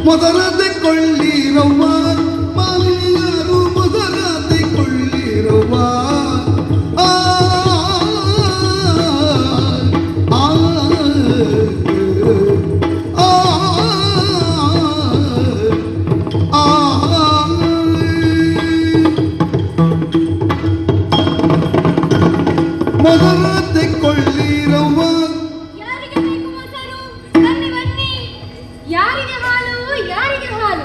ಮೊದಲದೆ ಕೊಳ್ಳಿರವ್ವ ಮಾಲಿನಿಯರು ಮೊದಲದೆ ಕೊಳ್ಳಿರವ್ವ ಆ ಮೊದಲದೆ ಕೊಳ್ಳಿರವ್ವ. ಯಾರಿಗೆ ಬೇಕು ಮೊಸರು? ಬನ್ನಿ ಬನ್ನಿ. ಯಾರಿಗೆ ಹಾಲು? ಯಾರಿಗೆ ಹಾಲು?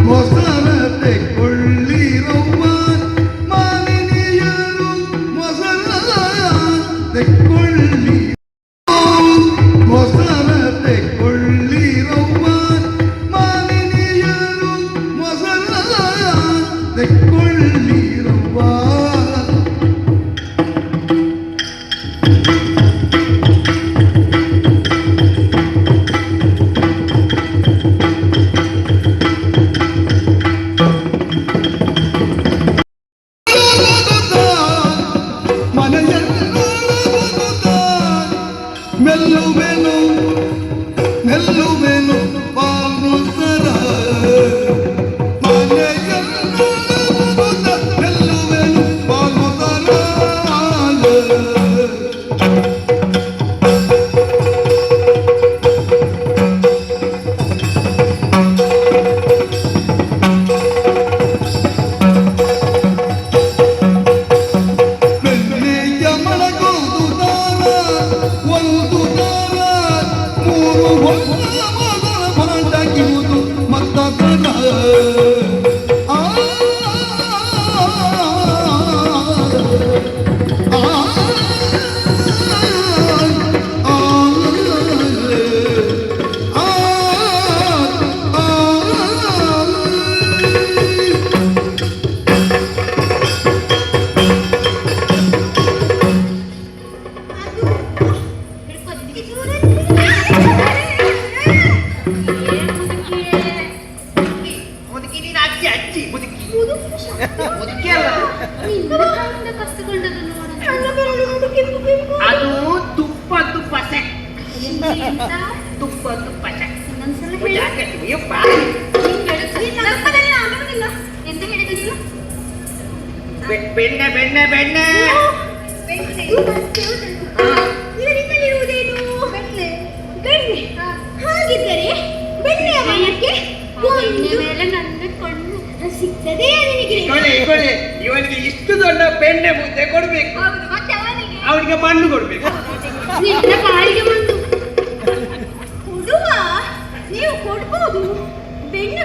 ಮೊಸರದೆ ಕೊಳ್ಳಿರವ್ವ ಮಾಲಿನಿಯರು ಮೊಸರದೆ ಕೊಳ್ಳಿ ಮೊಸರದೆ ಕೊಳ್ಳಿರವ್ವ ಮಾಲಿನಿಯರು ಮೊಸರದೆ ಕೊಳ್ಳಿರವ್ವ. ಮೆಲ್ಲುವೆನು ಮೆಲ್ಲುವೆನು ಪಾಮುಸರ ಮನೆಯನ್ನು ಮೆಲ್ಲುವೆನು ಪಾಮುಸರ. ಬೆನ್ನೆಯ ಮಳಗೋದುದಾರ ಒಂದು ದಾರ ಮೂರು ಹೊಸ ಮಗಳ ಬಾಂಡಾಗಿರುವುದು ಮತ್ತದರ ಆ ಅದು ತುಪ್ಪ ತುಪ್ಪ ತುಪ್ಪ ತುಪ್ಪ ಬೆಣ್ಣೆ ಬೆಣ್ಣೆ ಬೆಣ್ಣೆ ಹಾಗಿದ್ದರೆ ಬೆಣ್ಣೆಯ ಮನಕ್ಕೆ ಮೇಲೆ ನನ್ನ ಕಣ್ಣು ಸಿಗ್ತದೆ. ಇವನಿಗೆ ಇಷ್ಟು ದೊಡ್ಡ ಬೆಣ್ಣೆ ಮುದ್ದೆ ಕೊಡ್ಬೇಕು, ಅವನಿಗೆ ಮಣ್ಣು ಕೊಡ್ಬೇಕು. ಕಾಲಿಗೆ ಮಣ್ಣು ಕೊಡುವ, ನೀವು ಕೊಡ್ಬೋದು ಬೆಣ್ಣೆ.